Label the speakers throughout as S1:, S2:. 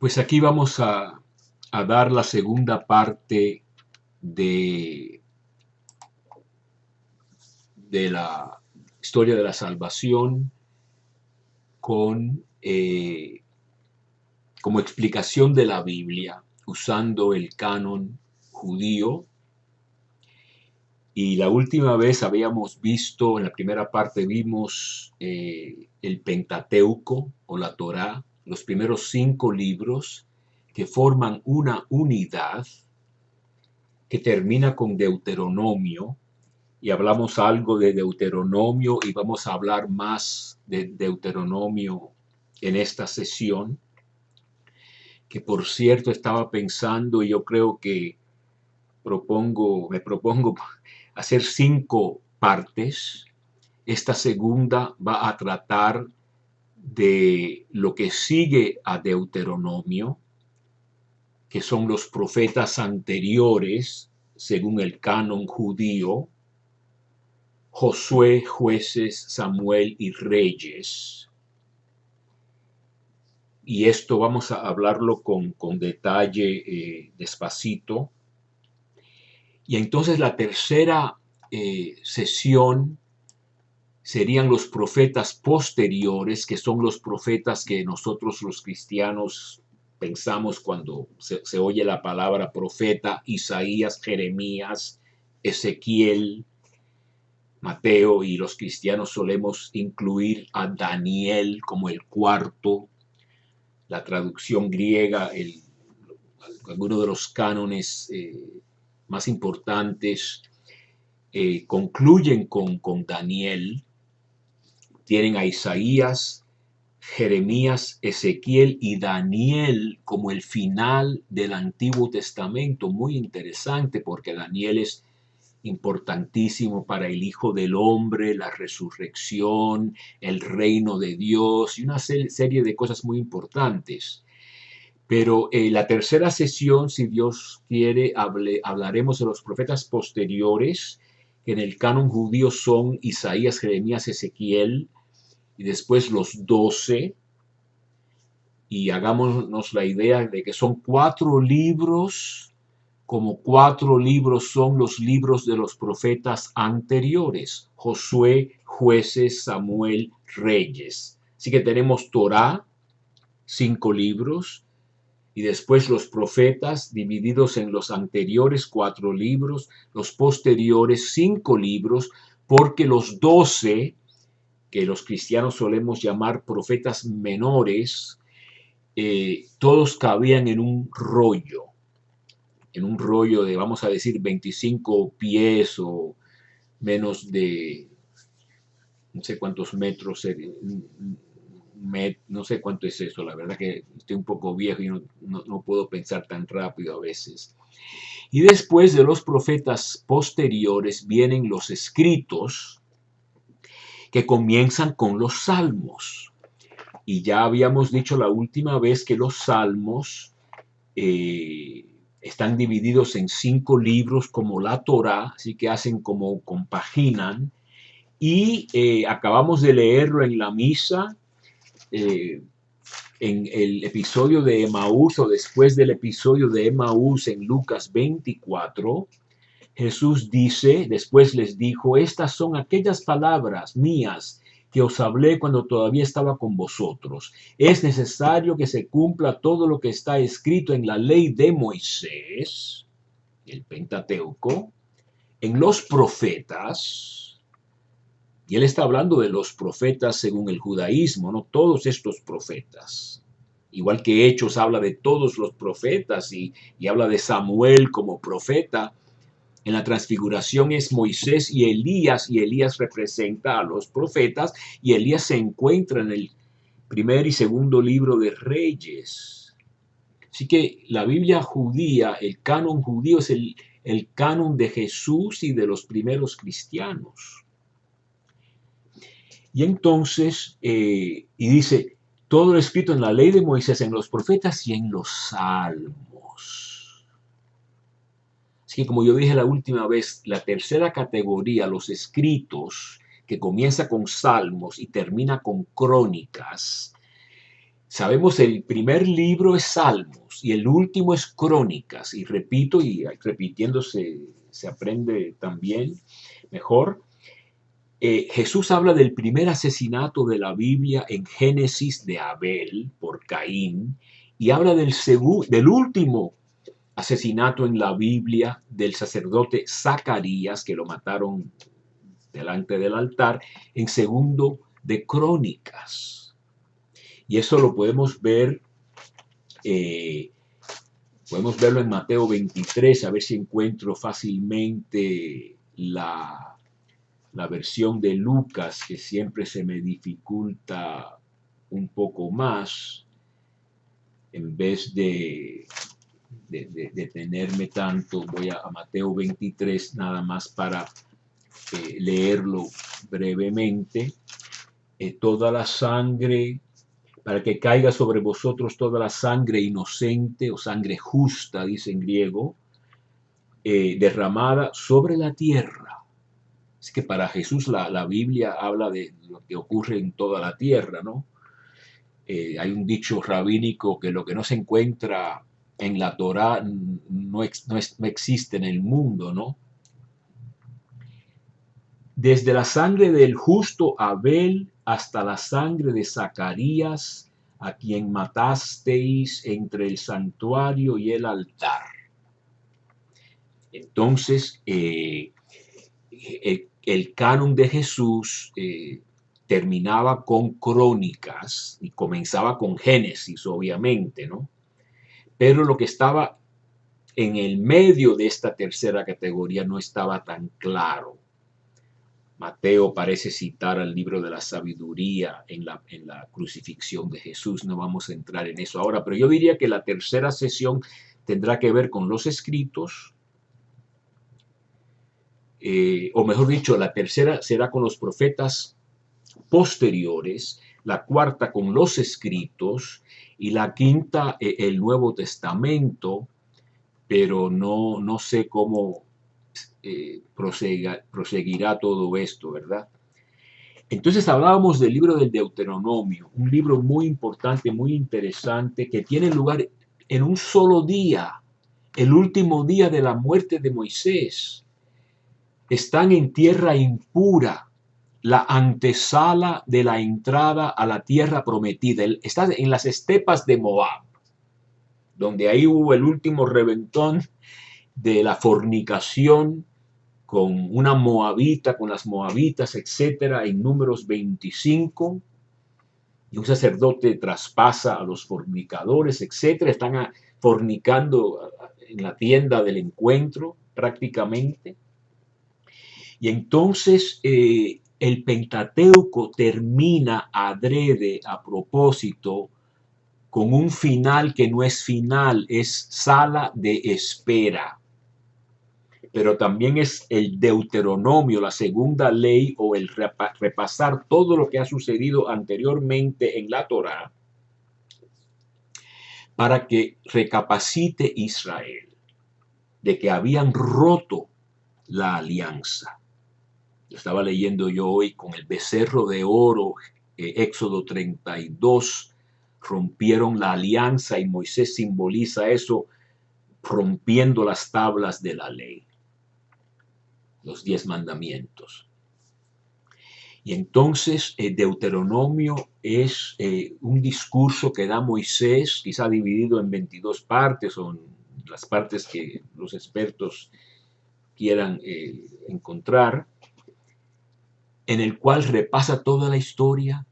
S1: Pues aquí vamos a dar la segunda parte de, de la historia de la salvación con como explicación de la Biblia usando el canon judío. Y la última vez habíamos visto, en la primera parte vimos el Pentateuco o la Torá, los primeros 5 libros que forman una unidad que termina con Deuteronomio, y hablamos algo de Deuteronomio y vamos a hablar más de Deuteronomio en esta sesión, que por cierto estaba pensando, y yo creo que me propongo hacer 5 partes. Esta segunda va a tratar de lo que sigue a Deuteronomio, que son los profetas anteriores, según el canon judío: Josué, Jueces, Samuel y Reyes. Y esto vamos a hablarlo con detalle, despacito. Y entonces la tercera sesión serían los profetas posteriores, que son los profetas que nosotros los cristianos pensamos cuando se oye la palabra profeta: Isaías, Jeremías, Ezequiel, Mateo, y los cristianos solemos incluir a Daniel como el cuarto. La traducción griega, algunos de los cánones más importantes concluyen con Daniel. Tienen a Isaías, Jeremías, Ezequiel y Daniel como el final del Antiguo Testamento. Muy interesante, porque Daniel es importantísimo para el Hijo del Hombre, la resurrección, el reino de Dios y una serie de cosas muy importantes. Pero la tercera sesión, si Dios quiere, hablaremos de los profetas posteriores, que en el canon judío son Isaías, Jeremías, Ezequiel, y después los 12, y hagámonos la idea de que son 4 libros, como 4 libros son los libros de los profetas anteriores: Josué, Jueces, Samuel, Reyes. Así que tenemos Torá, 5 libros, y después los profetas divididos en los anteriores 4 libros, los posteriores 5 libros, porque los 12, que los cristianos solemos llamar profetas menores, todos cabían en un rollo de, vamos a decir, 25 pies o menos de, no sé cuántos metros, no sé cuánto es eso. La verdad que estoy un poco viejo y no puedo pensar tan rápido a veces. Y después de los profetas posteriores vienen los escritos, que comienzan con los salmos. Y ya habíamos dicho la última vez que los salmos están divididos en 5 libros como la Torá, así que hacen como compaginan. Y acabamos de leerlo en la misa, en el episodio de Emaús, o después del episodio de Emaús en Lucas 24. Jesús dice, después les dijo: estas son aquellas palabras mías que os hablé cuando todavía estaba con vosotros. Es necesario que se cumpla todo lo que está escrito en la ley de Moisés, el Pentateuco, en los profetas. Y él está hablando de los profetas según el judaísmo, no todos estos profetas. Igual que Hechos habla de todos los profetas y habla de Samuel como profeta. En la transfiguración es Moisés y Elías representa a los profetas, y Elías se encuentra en el primer y segundo libro de Reyes. Así que la Biblia judía, el canon judío, es el canon de Jesús y de los primeros cristianos. Y entonces, y dice, todo lo escrito en la ley de Moisés, en los profetas y en los salmos. Así que, como yo dije la última vez, la tercera categoría, los escritos, que comienza con salmos y termina con crónicas, Sabemos el primer libro es Salmos y el último es Crónicas. Y repito, y repitiendo se aprende también mejor. Jesús habla del primer asesinato de la Biblia en Génesis de Abel por Caín y habla del último asesinato en la Biblia del sacerdote Zacarías, que lo mataron delante del altar, en segundo de Crónicas. Y eso lo podemos ver, podemos verlo en Mateo 23, a ver si encuentro fácilmente la versión de Lucas, que siempre se me dificulta un poco más, en vez de detenerme tanto, voy a Mateo 23 nada más para leerlo brevemente. Toda la sangre, para que caiga sobre vosotros toda la sangre inocente o sangre justa, dice en griego, derramada sobre la tierra. Es que para Jesús la Biblia habla de lo que ocurre en toda la tierra, ¿no? Hay un dicho rabínico que lo que no se encuentra en la Torá no existe en el mundo, ¿no? Desde la sangre del justo Abel hasta la sangre de Zacarías, a quien matasteis entre el santuario y el altar. Entonces, el canon de Jesús terminaba con Crónicas y comenzaba con Génesis, obviamente, ¿no? Pero lo que estaba en el medio de esta tercera categoría no estaba tan claro. Mateo parece citar al libro de la sabiduría en la crucifixión de Jesús. No vamos a entrar en eso ahora, pero yo diría que la tercera sesión tendrá que ver con los escritos, o mejor dicho, la tercera será con los profetas posteriores, la cuarta con los escritos y la quinta el Nuevo Testamento, pero no sé cómo proseguirá todo esto, ¿verdad? Entonces hablábamos del libro del Deuteronomio, un libro muy importante, muy interesante, que tiene lugar en un solo día, el último día de la muerte de Moisés. Están en tierra impura, la antesala de la entrada a la tierra prometida. Está en las estepas de Moab, donde ahí hubo el último reventón de la fornicación con una moabita, con las moabitas, etcétera, en Números 25, y un sacerdote traspasa a los fornicadores, etcétera, están fornicando en la tienda del encuentro prácticamente. Y entonces el Pentateuco termina adrede, a propósito, con un final que no es final, es sala de espera. Pero también es el Deuteronomio, la segunda ley, o el repasar todo lo que ha sucedido anteriormente en la Torá, para que recapacite Israel de que habían roto la alianza. Lo estaba leyendo yo hoy con el becerro de oro, Éxodo 32, rompieron la alianza y Moisés simboliza eso rompiendo las tablas de la ley, los 10 mandamientos. Y entonces Deuteronomio es un discurso que da Moisés, quizá dividido en 22 partes o en las partes que los expertos quieran encontrar, en el cual repasa toda la historia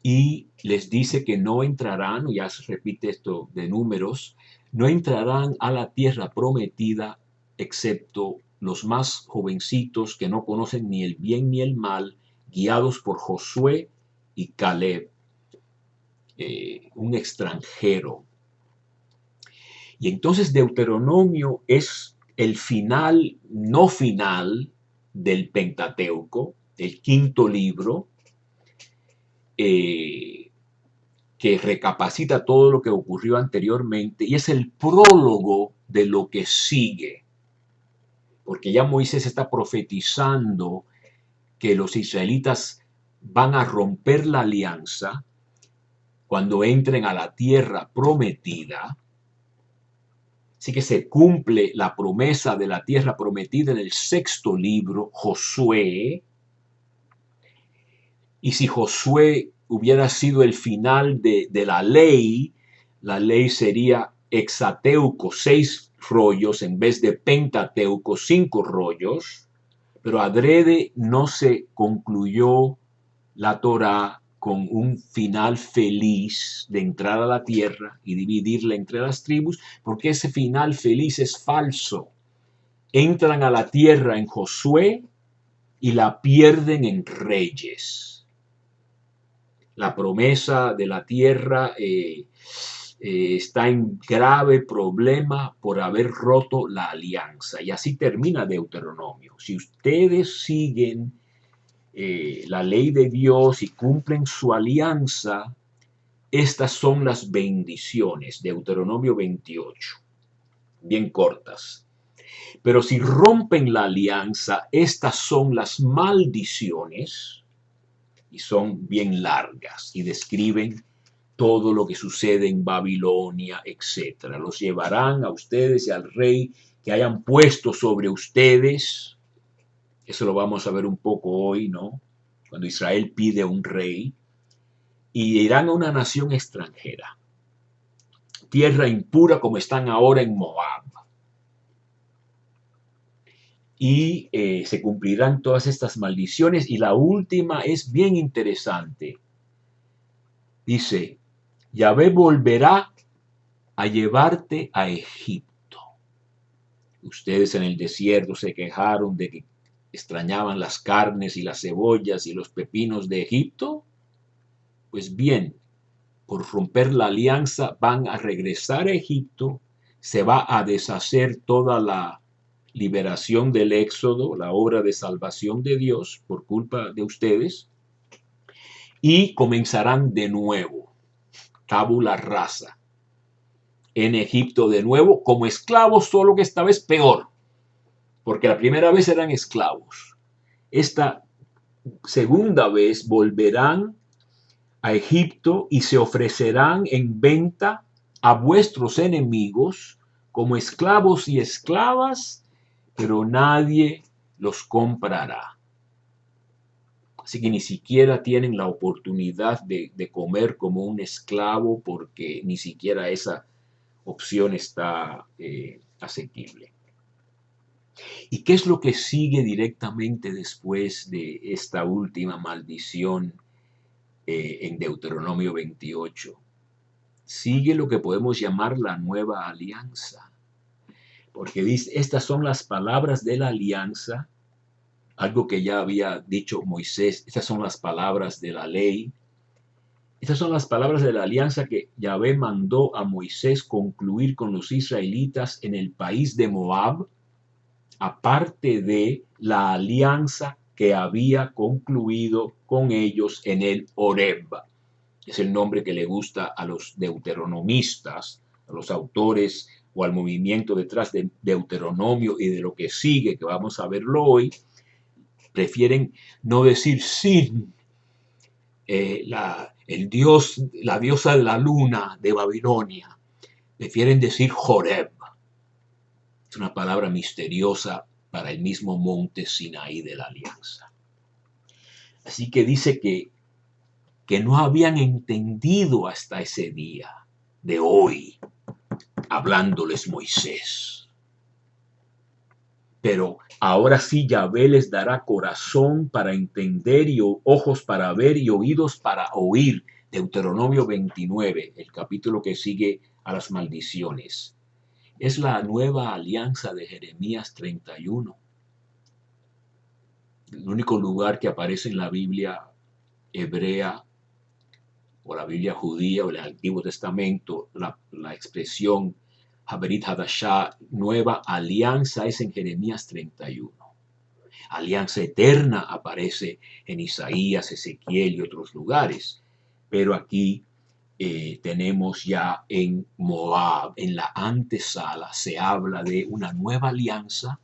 S1: y les dice que no entrarán, ya se repite esto de Números, no entrarán a la tierra prometida excepto los más jovencitos que no conocen ni el bien ni el mal, guiados por Josué y Caleb, un extranjero. Y entonces Deuteronomio es el final, no final, del Pentateuco, el quinto libro, que recapacita todo lo que ocurrió anteriormente y es el prólogo de lo que sigue. Porque ya Moisés está profetizando que los israelitas van a romper la alianza cuando entren a la tierra prometida. Así que se cumple la promesa de la tierra prometida en el 6º libro, Josué. Y si Josué hubiera sido el final de la ley sería hexateuco, 6 rollos, en vez de pentateuco, 5 rollos. Pero adrede no se concluyó la Torá con un final feliz de entrar a la tierra y dividirla entre las tribus, porque ese final feliz es falso. Entran a la tierra en Josué y la pierden en Reyes. La promesa de la tierra está en grave problema por haber roto la alianza. Y así termina Deuteronomio. Si ustedes siguen la ley de Dios y cumplen su alianza, estas son las bendiciones. Deuteronomio 28, bien cortas. Pero si rompen la alianza, estas son las maldiciones y son bien largas y describen todo lo que sucede en Babilonia, etc. Los llevarán a ustedes y al rey que hayan puesto sobre ustedes. Eso lo vamos a ver un poco hoy, ¿no? Cuando Israel pide a un rey. Y irán a una nación extranjera. Tierra impura como están ahora en Moab. Y se cumplirán todas estas maldiciones. Y la última es bien interesante. Dice, Yahvé volverá a llevarte a Egipto. Ustedes en el desierto se quejaron de que extrañaban las carnes y las cebollas y los pepinos de Egipto. Pues bien, por romper la alianza van a regresar a Egipto, se va a deshacer toda la liberación del Éxodo, la obra de salvación de Dios por culpa de ustedes, y comenzarán de nuevo, tabula rasa, en Egipto de nuevo como esclavos, solo que esta vez peor, porque la primera vez eran esclavos. Esta segunda vez volverán a Egipto y se ofrecerán en venta a vuestros enemigos como esclavos y esclavas, pero nadie los comprará. Así que ni siquiera tienen la oportunidad de comer como un esclavo, porque ni siquiera esa opción está asequible. ¿Y qué es lo que sigue directamente después de esta última maldición en Deuteronomio 28? Sigue lo que podemos llamar la nueva alianza. Porque dice, estas son las palabras de la alianza, algo que ya había dicho Moisés, estas son las palabras de la ley. Estas son las palabras de la alianza que Yahvé mandó a Moisés concluir con los israelitas en el país de Moab, aparte de la alianza que había concluido con ellos en el Horeb. Es el nombre que le gusta a los deuteronomistas, a los autores o al movimiento detrás de Deuteronomio y de lo que sigue, que vamos a verlo hoy. Prefieren no decir Sin, la diosa de la luna de Babilonia. Prefieren decir Horeb. Es una palabra misteriosa para el mismo monte Sinaí de la alianza. Así que dice que no habían entendido hasta ese día de hoy, hablándoles Moisés. Pero ahora sí Yahvé les dará corazón para entender y ojos para ver y oídos para oír. Deuteronomio 29, el capítulo que sigue a las maldiciones. Es la nueva alianza de Jeremías 31. El único lugar que aparece en la Biblia hebrea o la Biblia judía o el Antiguo Testamento, la expresión Haberit Hadashah, nueva alianza, es en Jeremías 31. Alianza eterna aparece en Isaías, Ezequiel y otros lugares. Pero aquí tenemos ya en Moab, en la antesala, se habla de una nueva alianza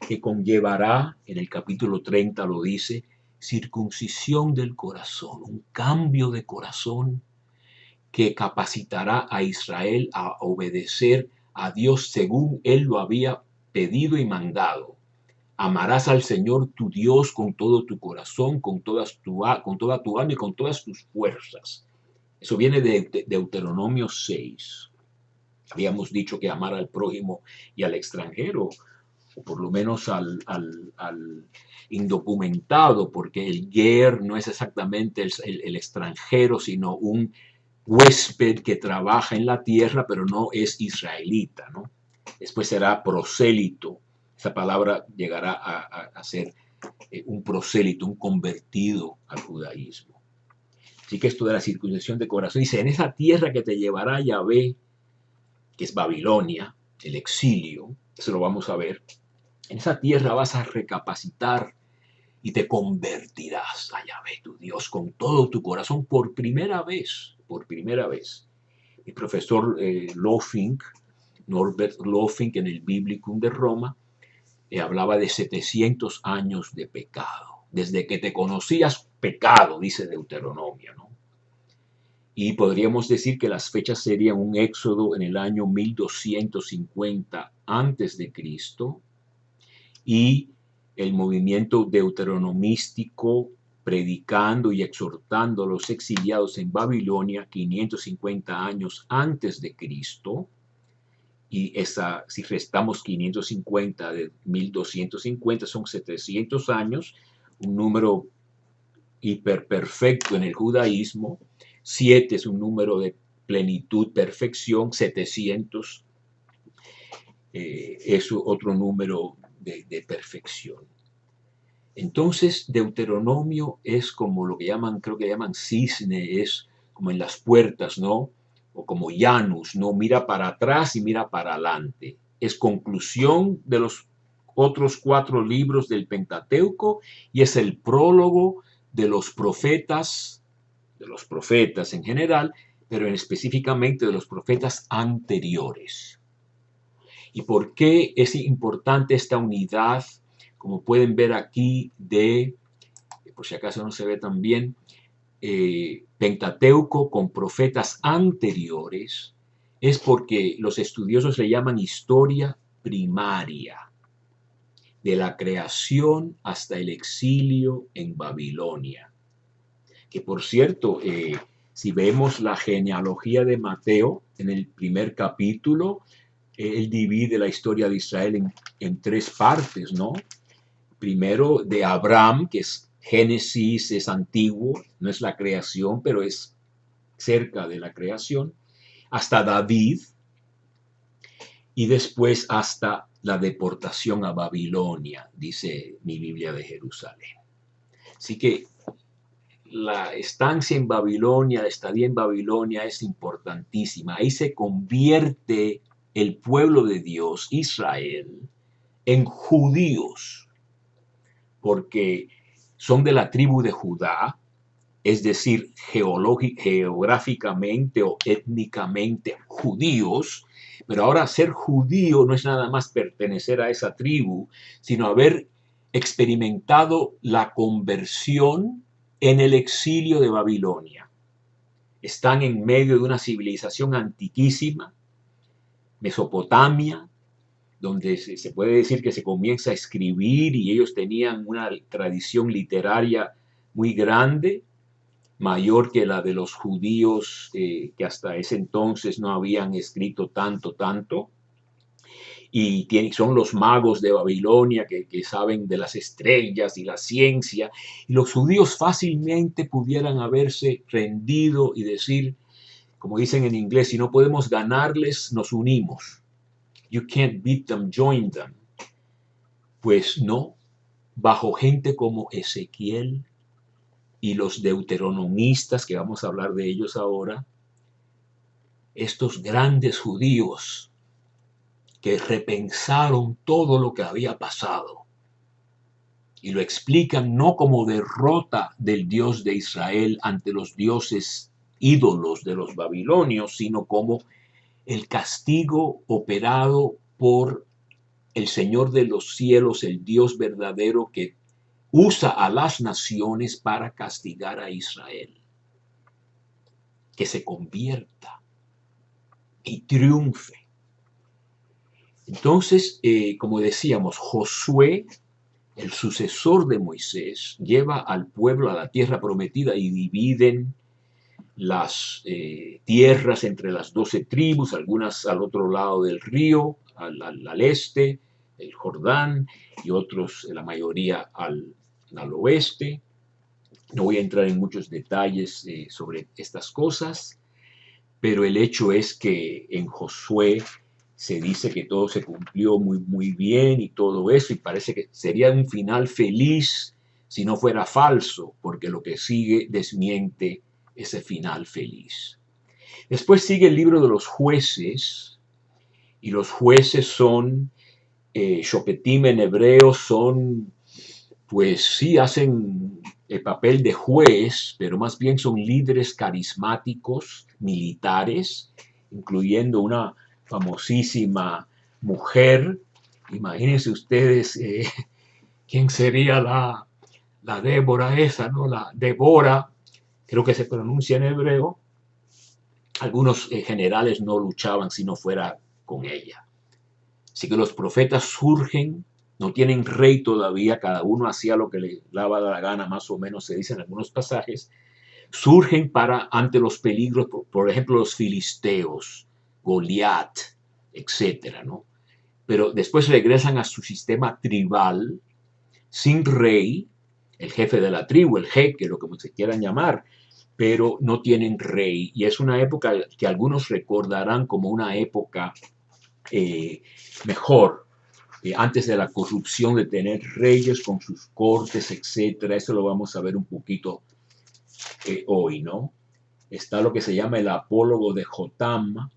S1: que conllevará, en el capítulo 30 lo dice, circuncisión del corazón, un cambio de corazón que capacitará a Israel a obedecer a Dios según Él lo había pedido y mandado. Amarás al Señor tu Dios con todo tu corazón, con toda tu alma y con todas tus fuerzas. Eso viene de Deuteronomio 6. Habíamos dicho que amar al prójimo y al extranjero, o por lo menos al indocumentado, porque el ger no es exactamente el extranjero, sino un huésped que trabaja en la tierra, pero no es israelita, ¿no? Después será prosélito. Esa palabra llegará a ser un prosélito, un convertido al judaísmo. Así que esto de la circuncisión de corazón, dice, en esa tierra que te llevará Yahvé, que es Babilonia, el exilio, eso lo vamos a ver, en esa tierra vas a recapacitar y te convertirás a Yahvé, tu Dios, con todo tu corazón por primera vez, por primera vez. Mi profesor Norbert Lofink, en el Biblicum de Roma, hablaba de 700 años de pecado. Desde que te conocías, pecado, dice Deuteronomio, ¿no? Y podríamos decir que las fechas serían un éxodo en el año 1250 antes de Cristo y el movimiento deuteronomístico predicando y exhortando a los exiliados en Babilonia 550 años antes de Cristo. Y si restamos 550 de 1250 son 700 años, un número hiperperfecto en el judaísmo. 7 es un número de plenitud, perfección. 700 es otro número de perfección. Entonces, Deuteronomio es como lo que llaman, creo que llaman cisne, es como en las puertas, ¿no? O como Janus, ¿no? Mira para atrás y mira para adelante. Es conclusión de los otros 4 libros del Pentateuco y es el prólogo de los profetas en general, pero específicamente de los profetas anteriores. ¿Y por qué es importante esta unidad? Como pueden ver aquí por si acaso no se ve tan bien, Pentateuco con profetas anteriores, es porque los estudiosos le llaman historia primaria, de la creación hasta el exilio en Babilonia. Que por cierto, si vemos la genealogía de Mateo en el primer capítulo, él divide la historia de Israel en 3 partes, ¿no? Primero de Abraham, que es Génesis, es antiguo, no es la creación, pero es cerca de la creación, hasta David, y después hasta la deportación a Babilonia, dice mi Biblia de Jerusalén. Así que la estancia en Babilonia, la estadía en Babilonia es importantísima. Ahí se convierte el pueblo de Dios, Israel, en judíos, porque son de la tribu de Judá, es decir, geográficamente o étnicamente judíos, pero ahora ser judío no es nada más pertenecer a esa tribu, sino haber experimentado la conversión en el exilio de Babilonia. Están en medio de una civilización antiquísima, Mesopotamia, donde se puede decir que se comienza a escribir y ellos tenían una tradición literaria muy grande, mayor que la de los judíos que hasta ese entonces no habían escrito tanto. Y son los magos de Babilonia que saben de las estrellas y la ciencia. Y los judíos fácilmente pudieran haberse rendido y decir, como dicen en inglés, si no podemos ganarles, nos unimos. You can't beat them, join them. Pues no, bajo gente como Ezequiel y los deuteronomistas, que vamos a hablar de ellos ahora, estos grandes judíos que repensaron todo lo que había pasado y lo explican no como derrota del Dios de Israel ante los dioses ídolos de los babilonios, sino como el castigo operado por el Señor de los cielos, el Dios verdadero que usa a las naciones para castigar a Israel. que se convierta y triunfe. Entonces, como decíamos, Josué, el sucesor de Moisés, lleva al pueblo a la tierra prometida y dividen las tierras entre las 12 tribus, algunas al otro lado del río, al este, el Jordán, y otros, la mayoría, al oeste. No voy a entrar en muchos detalles sobre estas cosas, pero el hecho es que en Josué se dice que todo se cumplió muy bien y todo eso, y parece que sería un final feliz si no fuera falso, porque lo que sigue desmiente ese final feliz. Después sigue el libro de los jueces, y los jueces son, Shopetim en hebreo, son, pues sí, hacen el papel de juez, pero más bien son líderes carismáticos, militares, incluyendo una famosísima mujer. Imagínense ustedes quién sería la Débora esa, ¿no? La Débora, creo que se pronuncia en hebreo. Algunos generales no luchaban si no fuera con ella. Así que los profetas surgen, no tienen rey todavía, cada uno hacía lo que le daba la gana, más o menos se dice en algunos pasajes. Surgen para ante los peligros, por ejemplo, los filisteos, Goliat, etcétera, ¿no? Pero después regresan a su sistema tribal, sin rey, el jefe de la tribu, el jeque, lo que se quieran llamar, pero no tienen rey. Y es una época que algunos recordarán como una época mejor, antes de la corrupción de tener reyes con sus cortes, etcétera. Eso lo vamos a ver un poquito hoy, ¿no? Está lo que se llama el apólogo de Jotam,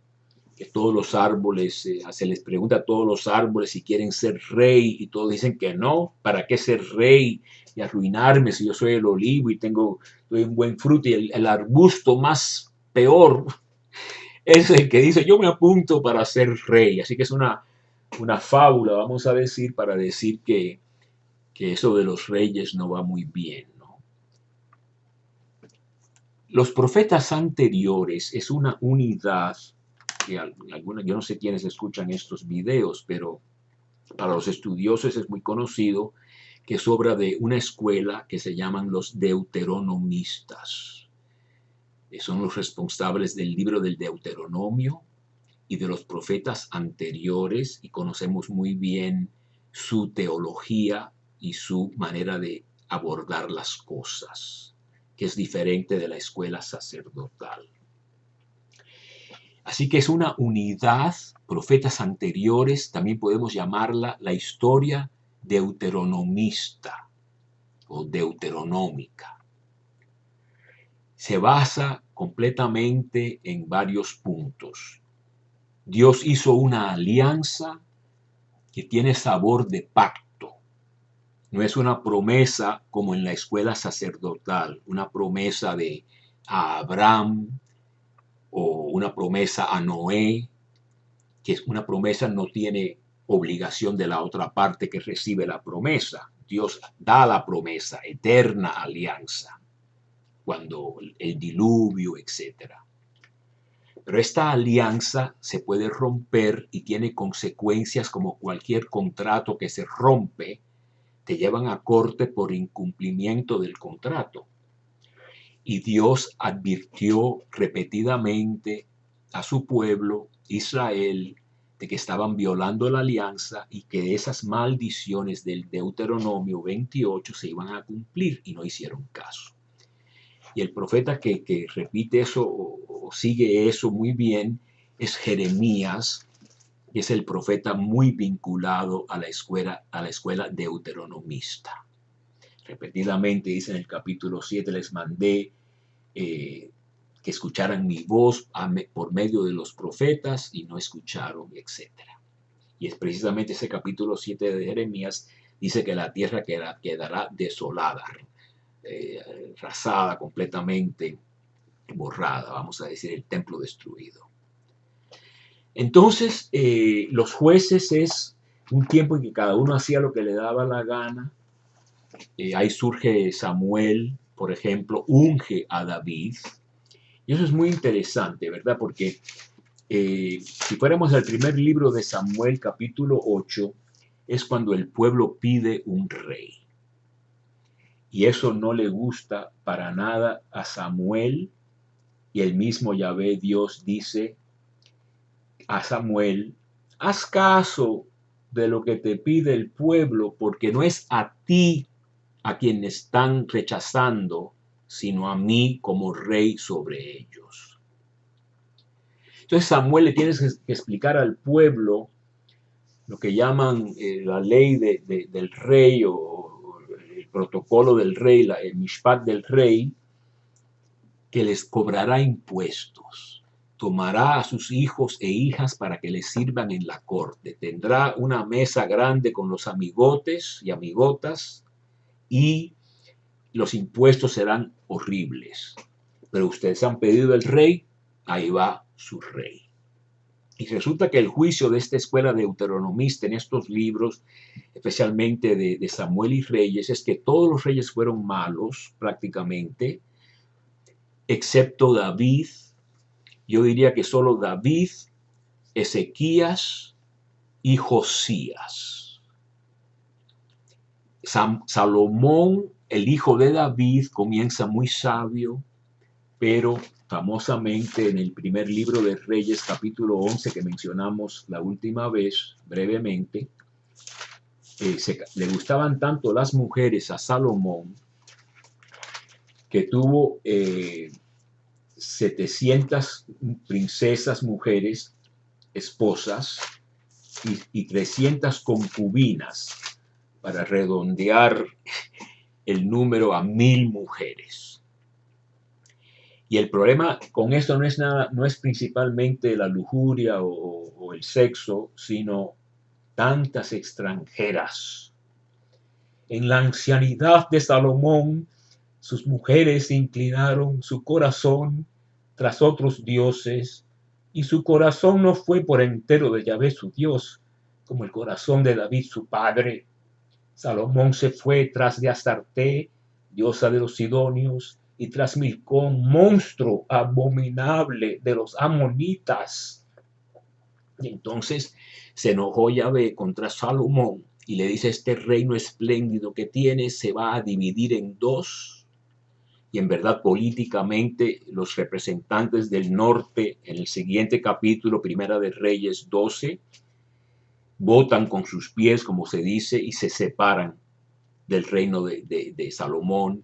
S1: que todos los árboles, se les pregunta a todos los árboles si quieren ser rey y todos dicen que no. ¿Para qué ser rey y arruinarme si yo soy el olivo y doy un buen fruto? Y el arbusto más peor es el que dice yo me apunto para ser rey. Así que es una fábula, vamos a decir, para decir que eso de los reyes no va muy bien, ¿no? Los profetas anteriores es una unidad que yo no sé quiénes escuchan estos videos, pero para los estudiosos es muy conocido, que es obra de una escuela que se llaman los deuteronomistas. Son los responsables del libro del Deuteronomio y de los profetas anteriores, y conocemos muy bien su teología y su manera de abordar las cosas, que es diferente de la escuela sacerdotal. Así que es una unidad, profetas anteriores, también podemos llamarla la historia deuteronomista o deuteronómica. Se basa completamente en varios puntos. Dios hizo una alianza que tiene sabor de pacto. No es una promesa como en la escuela sacerdotal, una promesa a Abraham o una promesa a Noé, que es una promesa, no tiene obligación de la otra parte que recibe la promesa. Dios da la promesa, eterna alianza, cuando el diluvio, etcétera. Pero esta alianza se puede romper y tiene consecuencias como cualquier contrato que se rompe, te llevan a corte por incumplimiento del contrato. Y Dios advirtió repetidamente a su pueblo, Israel, de que estaban violando la alianza y que esas maldiciones del Deuteronomio 28 se iban a cumplir, y no hicieron caso. Y el profeta que repite eso o sigue eso muy bien es Jeremías, que es el profeta muy vinculado a la escuela deuteronomista. Repetidamente dice en el capítulo 7, les mandé que escucharan mi voz por medio de los profetas y no escucharon, etc. Y es precisamente ese capítulo 7 de Jeremías, dice que la tierra quedará desolada, arrasada, completamente borrada, vamos a decir, el templo destruido. Entonces, los jueces es un tiempo en que cada uno hacía lo que le daba la gana. Ahí surge Samuel, por ejemplo, unge a David, Y eso es muy interesante, ¿verdad? Porque si fuéramos al primer libro de Samuel, capítulo 8, es cuando el pueblo pide un rey. Y eso no le gusta para nada a Samuel. Y el mismo Yahvé Dios dice a Samuel, haz caso de lo que te pide el pueblo, porque no es a ti a quien están rechazando, sino a mí como rey sobre ellos. Entonces Samuel le tienes que explicar al pueblo lo que llaman la ley del rey o el protocolo del rey, el mishpat del rey, que les cobrará impuestos, tomará a sus hijos e hijas para que les sirvan en la corte, tendrá una mesa grande con los amigotes y amigotas y los impuestos serán horribles. Pero ustedes han pedido el rey, ahí va su rey. Y resulta que el juicio de esta escuela deuteronomista en estos libros, especialmente de Samuel y Reyes, es que todos los reyes fueron malos prácticamente, excepto David. Yo diría que solo David, Ezequías y Josías. Salomón, el hijo de David, comienza muy sabio, pero famosamente en el primer libro de Reyes, capítulo 11, que mencionamos la última vez brevemente, le gustaban tanto las mujeres a Salomón que tuvo 700 princesas mujeres, esposas, y 300 concubinas, para redondear el número a 1000 mujeres. Y el problema con esto no es principalmente la lujuria o el sexo, sino tantas extranjeras. En la ancianidad de Salomón, sus mujeres inclinaron su corazón tras otros dioses, y su corazón no fue por entero de Yahvé su Dios, como el corazón de David su padre. Salomón se fue tras de Astarte, diosa de los sidonios, y tras Milcón, monstruo abominable de los amonitas. Y entonces se enojó Yahvé contra Salomón y le dice, este reino espléndido que tienes se va a dividir en dos. Y en verdad políticamente los representantes del norte, en el siguiente capítulo, Primera de Reyes 12, votan con sus pies, como se dice, y se separan del reino de Salomón.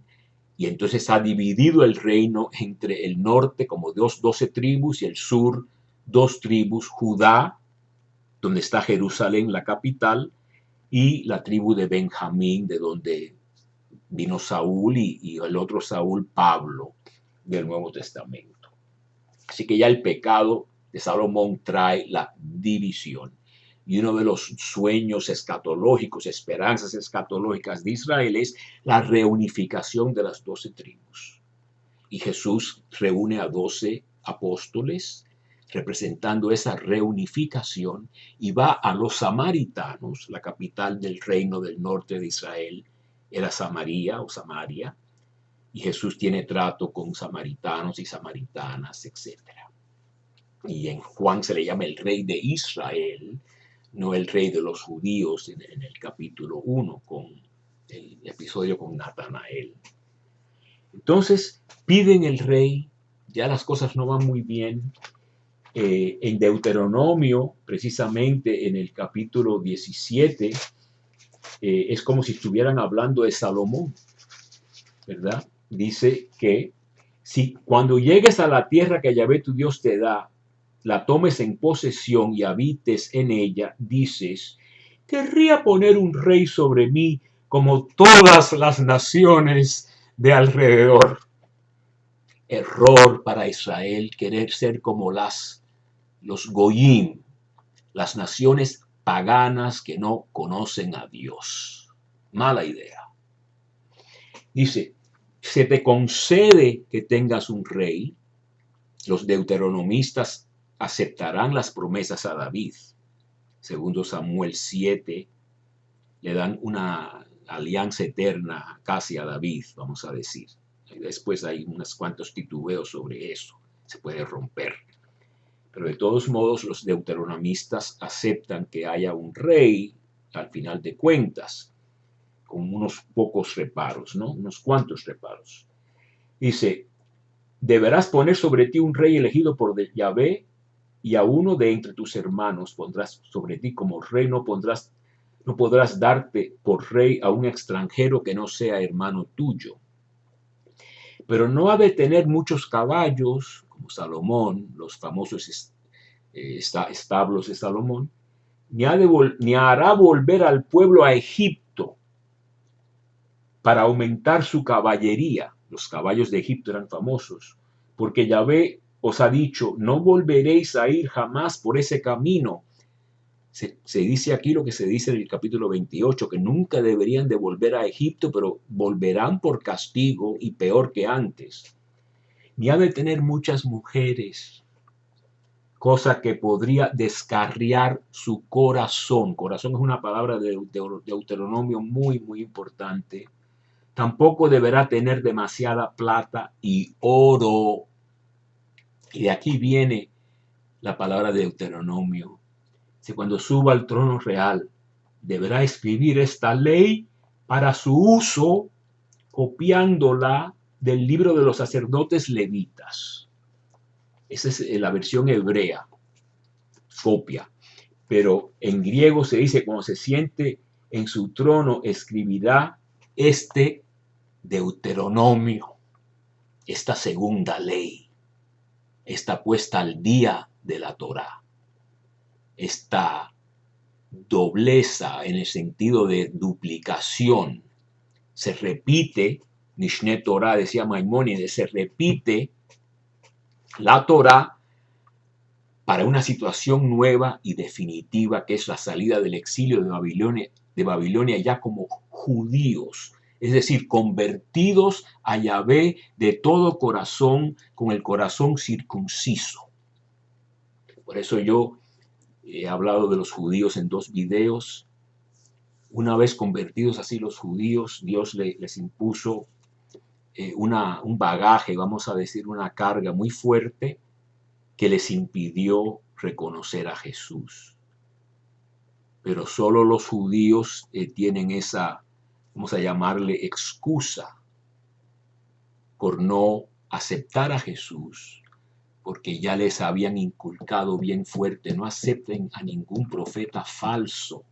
S1: Y entonces ha dividido el reino entre el norte como 12 tribus y el sur 2 tribus, Judá, donde está Jerusalén, la capital, y la tribu de Benjamín, de donde vino Saúl y el otro Saúl, Pablo, del Nuevo Testamento. Así que ya el pecado de Salomón trae la división. Y uno de los sueños escatológicos, esperanzas escatológicas de Israel es la reunificación de las 12 tribus. Y Jesús reúne a 12 apóstoles representando esa reunificación y va a los samaritanos, la capital del reino del norte de Israel era Samaria o Samaria, y Jesús tiene trato con samaritanos y samaritanas, etc. Y en Juan se le llama el rey de Israel, no el rey de los judíos en el capítulo 1, con el episodio con Natanael. Entonces piden el rey, ya las cosas no van muy bien. En Deuteronomio, precisamente en el capítulo 17, es como si estuvieran hablando de Salomón, ¿verdad? Dice que si cuando llegues a la tierra que Yahvé tu Dios te da, la tomes en posesión y habites en ella, dices, querría poner un rey sobre mí como todas las naciones de alrededor. Error para Israel querer ser como los goyim, las naciones paganas que no conocen a Dios. Mala idea. Dice, se te concede que tengas un rey. Los deuteronomistas aceptarán las promesas a David. Segundo Samuel 7, le dan una alianza eterna casi a David, vamos a decir. Después hay unos cuantos titubeos sobre eso. se puede romper. Pero de todos modos, los deuteronomistas aceptan que haya un rey al final de cuentas, con unos pocos reparos, ¿no? Unos cuantos reparos. Dice, deberás poner sobre ti un rey elegido por Yahvé, y a uno de entre tus hermanos pondrás sobre ti como rey. No podrás darte por rey a un extranjero que no sea hermano tuyo. Pero no ha de tener muchos caballos, como Salomón, los famosos establos de Salomón, ni hará volver al pueblo a Egipto para aumentar su caballería. Los caballos de Egipto eran famosos, porque Yahvé os ha dicho, no volveréis a ir jamás por ese camino. Se dice aquí lo que se dice en el capítulo 28, que nunca deberían de volver a Egipto, pero volverán por castigo y peor que antes. Ni ha de tener muchas mujeres, cosa que podría descarriar su corazón. Corazón es una palabra de Deuteronomio muy, muy importante. Tampoco deberá tener demasiada plata y oro. Y de aquí viene la palabra de Deuteronomio. Si cuando suba al trono real, deberá escribir esta ley para su uso, copiándola del libro de los sacerdotes levitas. Esa es la versión hebrea, copia. Pero en griego se dice, cuando se siente en su trono, escribirá este Deuteronomio, esta segunda ley, esta puesta al día de la Torá, esta dobleza en el sentido de duplicación. Se repite, Mishneh Torah, decía Maimónides, se repite la Torá para una situación nueva y definitiva, que es la salida del exilio de Babilonia ya como judíos, es decir, convertidos a Yahvé de todo corazón, con el corazón circunciso. Por eso yo he hablado de los judíos en 2 videos. Una vez convertidos así los judíos, Dios les impuso un bagaje, vamos a decir, una carga muy fuerte que les impidió reconocer a Jesús. Pero solo los judíos tienen esa, vamos a llamarle, excusa por no aceptar a Jesús, porque ya les habían inculcado bien fuerte, no acepten a ningún profeta falso.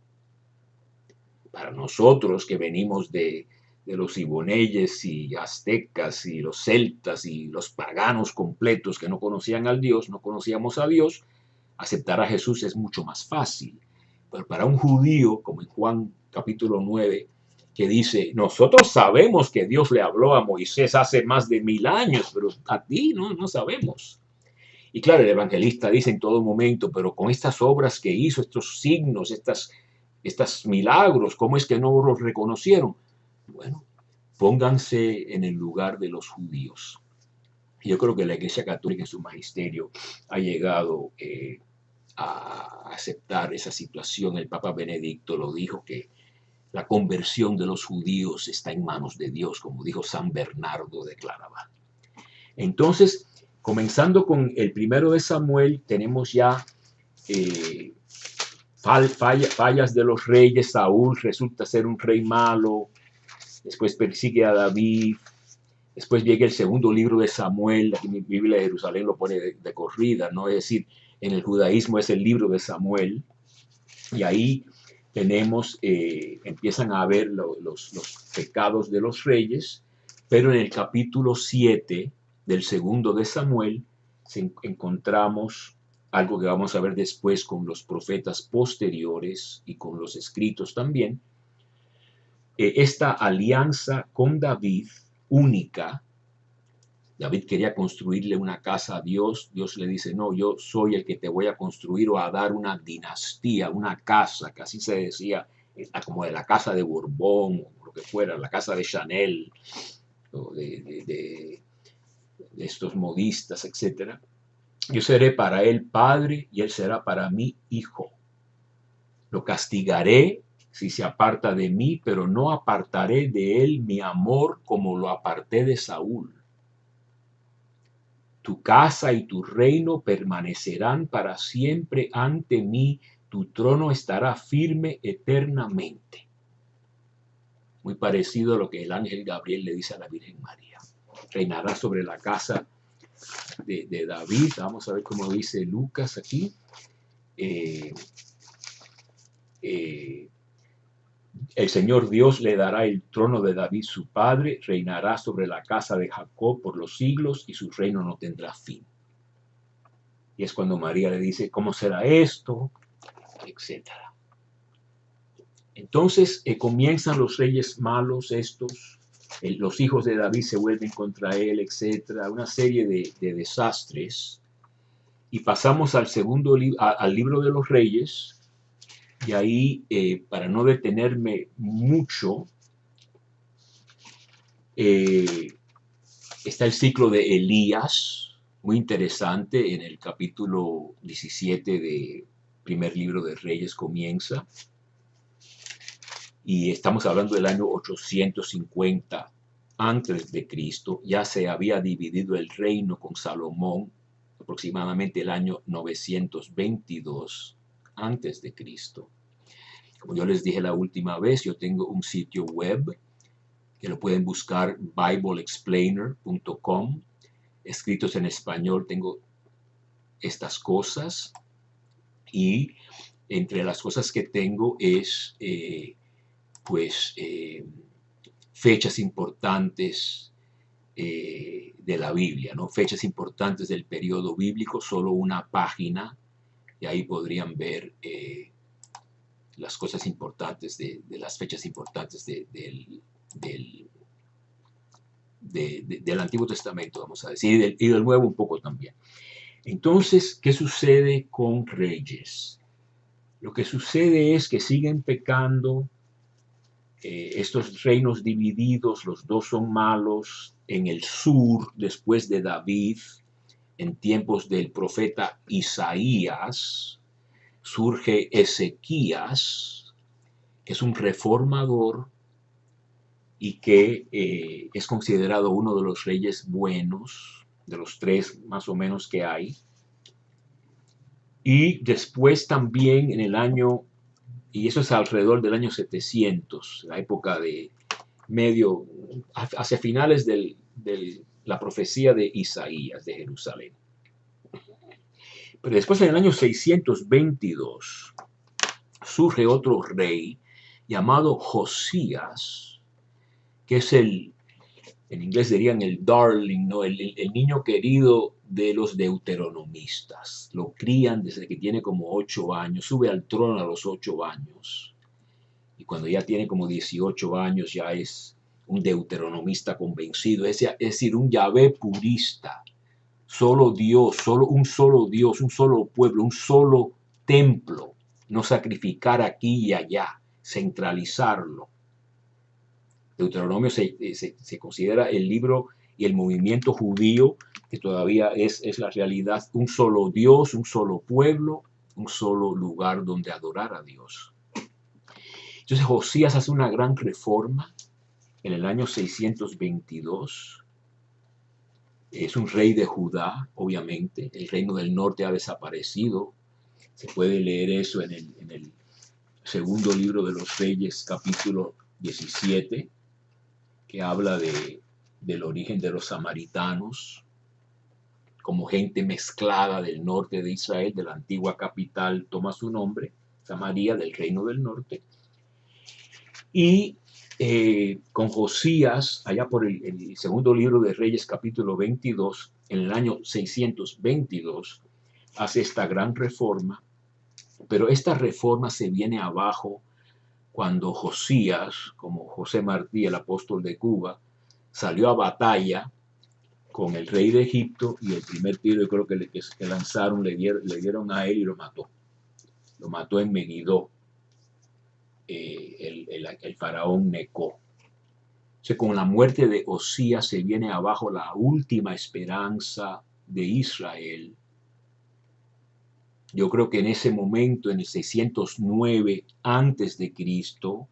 S1: Para nosotros que venimos de los iboneyes y aztecas y los celtas y los paganos completos que no conocían al Dios, no conocíamos a Dios, aceptar a Jesús es mucho más fácil. Pero para un judío, como en Juan capítulo 9, que dice, nosotros sabemos que Dios le habló a Moisés hace más de 1000 años, pero a ti no sabemos. Y claro, el evangelista dice en todo momento, pero con estas obras que hizo, estos signos, estos milagros, ¿cómo es que no los reconocieron? Bueno, pónganse en el lugar de los judíos. Yo creo que la Iglesia Católica en su magisterio ha llegado a aceptar esa situación. El Papa Benedicto lo dijo, que la conversión de los judíos está en manos de Dios, como dijo San Bernardo de Claraval. Entonces, comenzando con el 1 de Samuel, tenemos ya fallas de los reyes. Saúl resulta ser un rey malo, después persigue a David, después llega el 2 libro de Samuel. Aquí mi Biblia de Jerusalén lo pone de corrida, ¿no? Es decir, en el judaísmo es el libro de Samuel, y ahí tenemos, empiezan a ver los pecados de los reyes, pero en el capítulo 7 del 2 de Samuel encontramos algo que vamos a ver después con los profetas posteriores y con los escritos también. Esta alianza con David, única. David quería construirle una casa a Dios. Dios le dice, no, yo soy el que te voy a construir o a dar una dinastía, una casa, que así se decía, como de la casa de Borbón, o lo que fuera, la casa de Chanel, o de estos modistas, etc. Yo seré para él padre y él será para mí hijo. Lo castigaré si se aparta de mí, pero no apartaré de él mi amor como lo aparté de Saúl. Tu casa y tu reino permanecerán para siempre ante mí, tu trono estará firme eternamente. Muy parecido a lo que el ángel Gabriel le dice a la Virgen María. Reinará sobre la casa de David. Vamos a ver cómo dice Lucas aquí. El Señor Dios le dará el trono de David su padre, reinará sobre la casa de Jacob por los siglos y su reino no tendrá fin. Y es cuando María le dice, ¿cómo será esto? Etcétera. Entonces comienzan los reyes malos estos, los hijos de David se vuelven contra él, etcétera, una serie de desastres. Y pasamos al segundo al libro de los reyes, y ahí, para no detenerme mucho, está el ciclo de Elías, muy interesante, en el capítulo 17 de primer libro de Reyes comienza. Y estamos hablando del año 850 antes de Cristo. Ya se había dividido el reino con Salomón, aproximadamente el año 922 antes de Cristo. Como yo les dije la última vez, yo tengo un sitio web que lo pueden buscar, bibleexplainer.com. Escritos en español tengo estas cosas, y entre las cosas que tengo es fechas importantes de la Biblia, ¿no? Fechas importantes del periodo bíblico, solo una página, y ahí podrían ver las cosas importantes de las fechas importantes del Antiguo Testamento, vamos a decir, y del Nuevo un poco también. Entonces, ¿qué sucede con reyes? Lo que sucede es que siguen pecando. Estos reinos divididos, los dos son malos. En el sur, después de David, en tiempos del profeta Isaías, surge Ezequías, que es un reformador y que es considerado uno de los reyes buenos, de los tres más o menos que hay. Y después también en el año, y eso es alrededor del año 700, la época de medio, hacia finales de la profecía de Isaías de Jerusalén. Pero después, en el año 622, surge otro rey llamado Josías, que es en inglés dirían el darling, ¿no? El niño querido de los deuteronomistas. Lo crían desde que tiene como 8 años, sube al trono a los 8 años. Y cuando ya tiene como 18 años ya es un deuteronomista convencido, es decir, un Yahvé purista. Solo Dios, un solo Dios, un solo pueblo, un solo templo. No sacrificar aquí y allá, centralizarlo. Deuteronomio se considera el libro y el movimiento judío que todavía es la realidad. Un solo Dios, un solo pueblo, un solo lugar donde adorar a Dios. Entonces Josías hace una gran reforma en el año 622. Es un rey de Judá, obviamente. El reino del norte ha desaparecido. Se puede leer eso en el segundo libro de los Reyes, capítulo 17, que habla del origen de los samaritanos como gente mezclada del norte de Israel, de la antigua capital, toma su nombre, Samaria, del reino del norte. Y con Josías, allá por el segundo libro de Reyes, capítulo 22, en el año 622, hace esta gran reforma. Pero esta reforma se viene abajo cuando Josías, como José Martí, el apóstol de Cuba, salió a batalla con el rey de Egipto, y el primer tiro, yo creo que lanzaron, le dieron a él y lo mató. Lo mató en Megiddo, el faraón Neco. O sea, con la muerte de Josías se viene abajo la última esperanza de Israel. Yo creo que en ese momento, en el 609 antes de Cristo,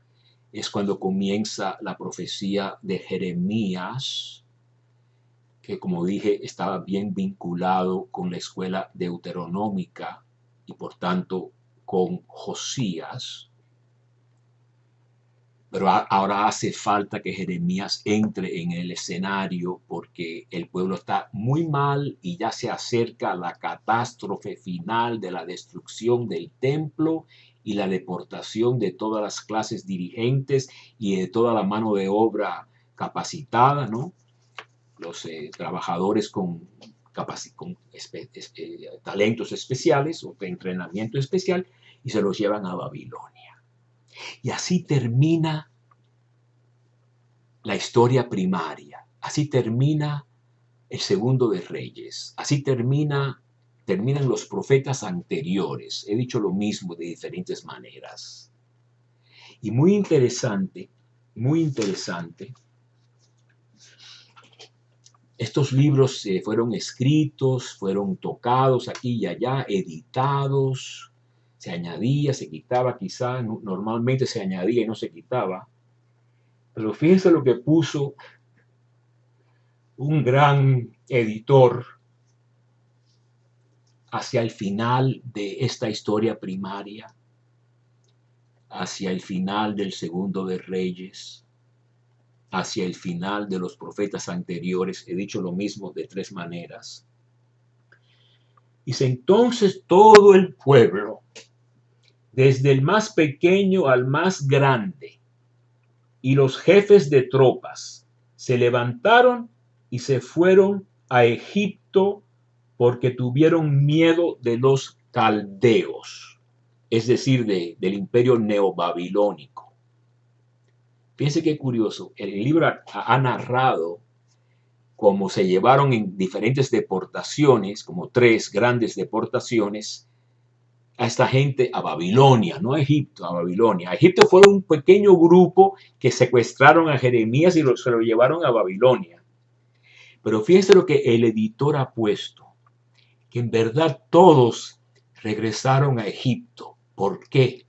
S1: es cuando comienza la profecía de Jeremías, que, como dije, estaba bien vinculado con la escuela deuteronómica y por tanto con Josías. Pero ahora hace falta que Jeremías entre en el escenario porque el pueblo está muy mal y ya se acerca la catástrofe final de la destrucción del templo y la deportación de todas las clases dirigentes y de toda la mano de obra capacitada, ¿no? Los trabajadores con talentos especiales o de entrenamiento especial y se los llevan a Babilonia. Y así termina la historia primaria, así termina el segundo de Reyes, así terminan los profetas anteriores. He dicho lo mismo de diferentes maneras. Y muy interesante, estos libros fueron escritos, fueron tocados aquí y allá, editados, se añadía, se quitaba, quizá normalmente se añadía y no se quitaba. Pero fíjense lo que puso un gran editor hacia el final de esta historia primaria, hacia el final del segundo de Reyes, hacia el final de los profetas anteriores. He dicho lo mismo de tres maneras. Dice: entonces todo el pueblo, desde el más pequeño al más grande, y los jefes de tropas, se levantaron y se fueron a Egipto porque tuvieron miedo de los caldeos, es decir, del imperio neobabilónico. Fíjense qué curioso, el libro ha narrado cómo se llevaron en diferentes deportaciones, como 3 grandes deportaciones, a esta gente a Babilonia, no a Egipto, a Babilonia. A Egipto fue un pequeño grupo que secuestraron a Jeremías y se lo llevaron a Babilonia. Pero fíjense lo que el editor ha puesto, que en verdad todos regresaron a Egipto. ¿Por qué?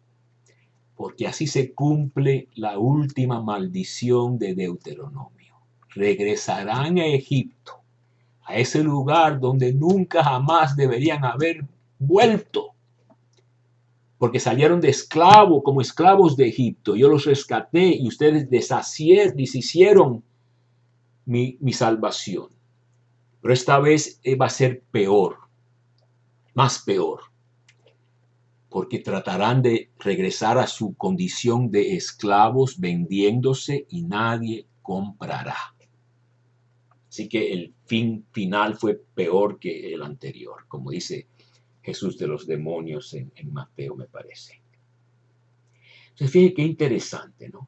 S1: Porque así se cumple la última maldición de Deuteronomio. Regresarán a Egipto, a ese lugar donde nunca jamás deberían haber vuelto, porque salieron de esclavo, como esclavos de Egipto. Yo los rescaté y ustedes deshicieron mi salvación. Pero esta vez va a ser peor, más peor, porque tratarán de regresar a su condición de esclavos vendiéndose y nadie comprará. Así que el fin final fue peor que el anterior, como dice Jesús de los demonios en Mateo, me parece. Entonces, fíjense qué interesante, ¿no?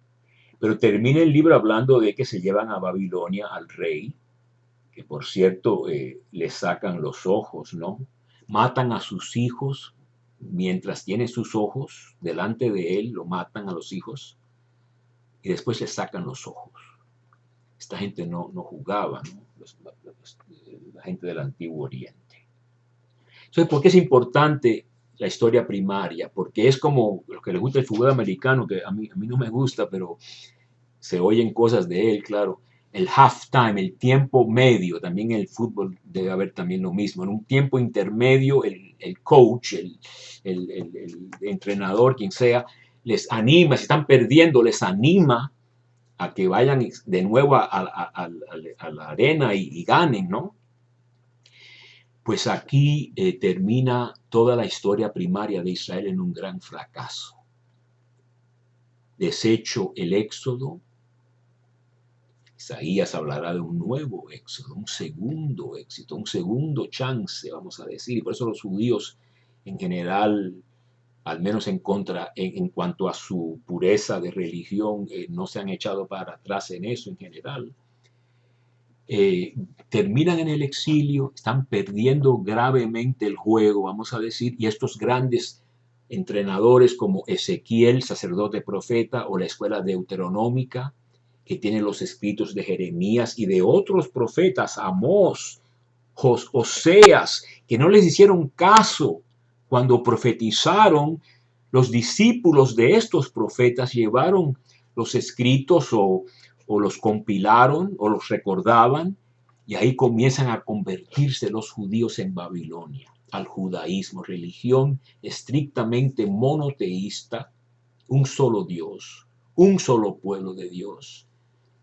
S1: Pero termina el libro hablando de que se llevan a Babilonia al rey, que por cierto le sacan los ojos, ¿no? Matan a sus hijos mientras tiene sus ojos delante de él, lo matan a los hijos y después le sacan los ojos. Esta gente no jugaba, ¿no? La gente del Antiguo Oriente. Entonces, ¿por qué es importante la historia primaria? Porque es como lo que le gusta el fútbol americano, que a mí no me gusta, pero se oyen cosas de él, claro. El halftime, el tiempo medio, también el fútbol debe haber también lo mismo. En un tiempo intermedio, el coach, el entrenador, quien sea, les anima, si están perdiendo, les anima a que vayan de nuevo a la arena y ganen, ¿no? Pues aquí termina toda la historia primaria de Israel en un gran fracaso. Deshecho el éxodo, Isaías hablará de un nuevo éxodo, un segundo éxito, un segundo chance, vamos a decir. Y por eso los judíos en general, al menos en cuanto a su pureza de religión, no se han echado para atrás en eso en general. Terminan en el exilio, están perdiendo gravemente el juego, vamos a decir, y estos grandes entrenadores como Ezequiel, sacerdote profeta, o la escuela deuteronómica, que tiene los escritos de Jeremías y de otros profetas, Amós, Oseas, que no les hicieron caso cuando profetizaron. Los discípulos de estos profetas llevaron los escritos o los compilaron o los recordaban Y ahí comienzan a convertirse los judíos en Babilonia, al judaísmo, religión estrictamente monoteísta, un solo Dios, un solo pueblo de Dios,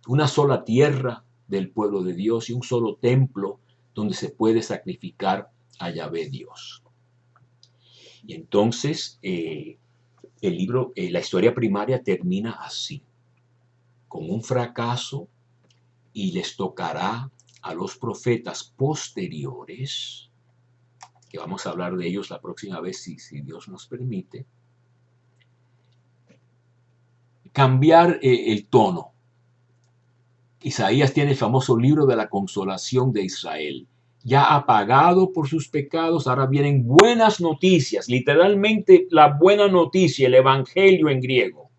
S1: una sola tierra del pueblo de Dios y un solo templo donde se puede sacrificar a Yahvé Dios. Y entonces el libro, la historia primaria termina así, con un fracaso, y les tocará a los profetas posteriores, que vamos a hablar de ellos la próxima vez si Dios nos permite, cambiar el tono. Isaías tiene el famoso libro de la consolación de Israel. Ya ha pagado por sus pecados, ahora vienen buenas noticias, literalmente la buena noticia, el evangelio en griego.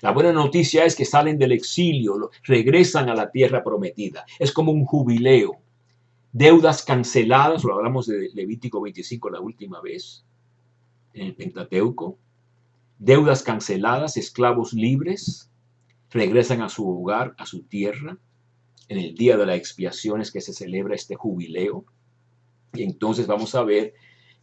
S1: La buena noticia es que salen del exilio, regresan a la tierra prometida. Es como un jubileo. Deudas canceladas, lo hablamos de Levítico 25 la última vez, en el Pentateuco. Deudas canceladas, esclavos libres, regresan a su hogar, a su tierra. En el día de la expiación es que se celebra este jubileo. Y entonces vamos a ver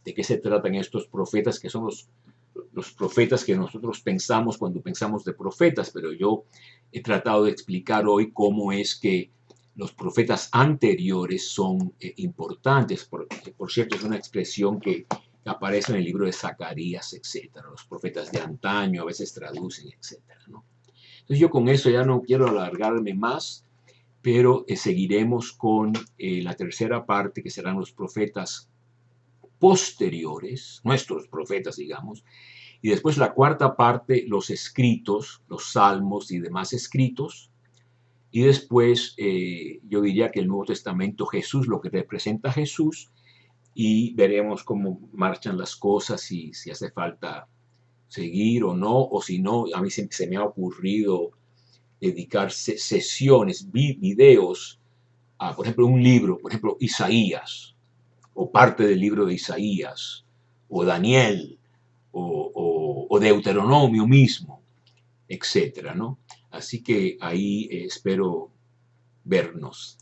S1: de qué se tratan estos profetas, que son los profetas que nosotros pensamos cuando pensamos de profetas, pero yo he tratado de explicar hoy cómo es que los profetas anteriores son importantes. Por cierto, es una expresión que aparece en el libro de Zacarías, etc. Los profetas de antaño a veces traducen, etc. ¿no? Entonces yo con eso ya no quiero alargarme más, pero seguiremos con la tercera parte, que serán los profetas posteriores, nuestros profetas, digamos, y después la cuarta parte, los escritos, los salmos y demás escritos, y después yo diría que el Nuevo Testamento, Jesús, lo que representa Jesús, y veremos cómo marchan las cosas y si hace falta seguir o no, o si no, a mí se me ha ocurrido dedicar sesiones, videos, a, por ejemplo, un libro, por ejemplo, Isaías, o parte del libro de Isaías, o Daniel, o Deuteronomio mismo, etcétera, ¿no? Así que ahí espero vernos.